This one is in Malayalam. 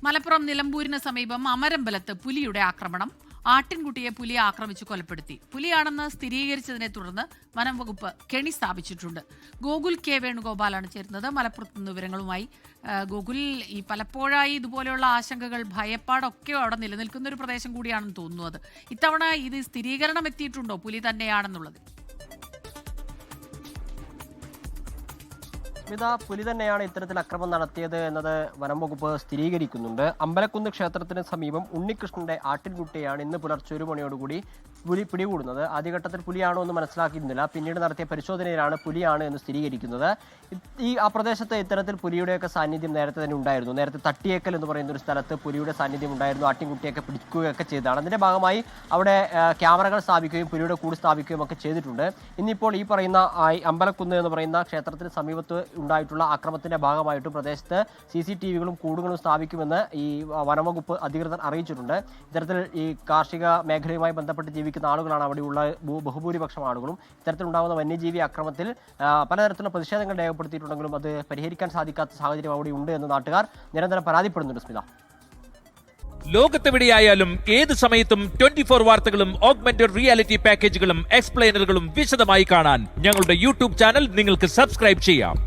മലപ്പുറം നിലമ്പൂരിന് സമീപം അമരമ്പലത്ത് പുലിയുടെ ആക്രമണം. ആട്ടിൻകുട്ടിയെ പുലി ആക്രമിച്ച് കൊലപ്പെടുത്തി. പുലിയാണെന്ന് സ്ഥിരീകരിച്ചതിനെ തുടർന്ന് വനം വകുപ്പ് കെണി സ്ഥാപിച്ചിട്ടുണ്ട്. ഗോകുൽ കെ വേണുഗോപാലാണ് ചേരുന്നത് മലപ്പുറത്ത് നിന്ന് വിവരങ്ങളുമായി. ഗോകുൽ, ഈ പലപ്പോഴായി ഇതുപോലെയുള്ള ആശങ്കകൾ, ഭയപ്പാടൊക്കെ അവിടെ നിലനിൽക്കുന്ന ഒരു പ്രദേശം കൂടിയാണെന്ന് തോന്നുന്നു. അത് ഇത്തവണ ഇത് സ്ഥിരീകരണം എത്തിയിട്ടുണ്ടോ പുലി തന്നെയാണെന്നുള്ളത്? പുലി തന്നെയാണ് ഇത്തരത്തിൽ അക്രമം നടത്തിയത് എന്നത് വനം വകുപ്പ് സ്ഥിരീകരിക്കുന്നുണ്ട്. അമ്പലക്കുന്ന് ക്ഷേത്രത്തിന് സമീപം ഉണ്ണികൃഷ്ണന്റെ ആട്ടിൻകുട്ടിയാണ് ഇന്ന് പുലർച്ചെ 1 മണിയോടുകൂടി പുലി പിടികൂടുന്നത്. ആദ്യഘട്ടത്തിൽ പുലിയാണോ എന്ന് മനസ്സിലാക്കിയിരുന്നില്ല. പിന്നീട് നടത്തിയ പരിശോധനയിലാണ് പുലിയാണ് എന്ന് സ്ഥിരീകരിക്കുന്നത്. ആ പ്രദേശത്ത് ഇത്തരത്തിൽ പുലിയുടെയൊക്കെ സാന്നിധ്യം നേരത്തെ തന്നെ ഉണ്ടായിരുന്നു. നേരത്തെ തട്ടിയേക്കൽ എന്ന് പറയുന്ന ഒരു സ്ഥലത്ത് പുലിയുടെ സാന്നിധ്യം ഉണ്ടായിരുന്നു. ആട്ടിൻകുട്ടിയൊക്കെ പിടിക്കുകയൊക്കെ ചെയ്തതാണ്. അതിന്റെ ഭാഗമായി അവിടെ ക്യാമറകൾ സ്ഥാപിക്കുകയും പുലിയുടെ കൂട് സ്ഥാപിക്കുകയും ഒക്കെ ചെയ്തിട്ടുണ്ട്. ഇന്നിപ്പോൾ ഈ പറയുന്ന അമ്പലക്കുന്ന് എന്ന് പറയുന്ന ക്ഷേത്രത്തിന് സമീപത്ത് ഉണ്ടായിട്ടുള്ള ആക്രമണത്തിന്റെ ഭാഗമായിട്ടും പ്രദേശത്ത് CCTVകളും കൂടുകളും സ്ഥാപിക്കുമെന്ന് ഈ വനംവകുപ്പ് അധികൃതർ അറിയിച്ചിട്ടുണ്ട്. ഇത്തരത്തിൽ ഈ കാർഷിക മേഖലയുമായി ബന്ധപ്പെട്ട് ജീവിക്കുന്ന ആളുകളാണ് അവിടെയുള്ള ബഹുഭൂരിപക്ഷം ആളുകളും. ഇത്തരത്തിലുണ്ടാകുന്ന വന്യജീവി അക്രമത്തിൽ പലതരത്തിലുള്ള പ്രതിഷേധങ്ങൾ രേഖപ്പെടുത്തിയിട്ടുണ്ടെങ്കിലും അത് പരിഹരിക്കാൻ സാധിക്കാത്ത സാഹചര്യം അവിടെ ഉണ്ട് എന്ന് നാട്ടുകാർ നിരന്തരം പരാതിപ്പെടുന്നുണ്ട്. സ്മിത, ലോകത്തെവിടെയായാലും ഏത് സമയത്തും 24 വാർത്തകളും ഓഗ്മെന്റഡ് റിയാലിറ്റി പാക്കേജുകളും എക്സ്പ്ലെയിനറുകളും വിശദമായി കാണാൻ ഞങ്ങളുടെ YouTube ചാനൽ നിങ്ങൾക്ക് സബ്സ്ക്രൈബ് ചെയ്യാം.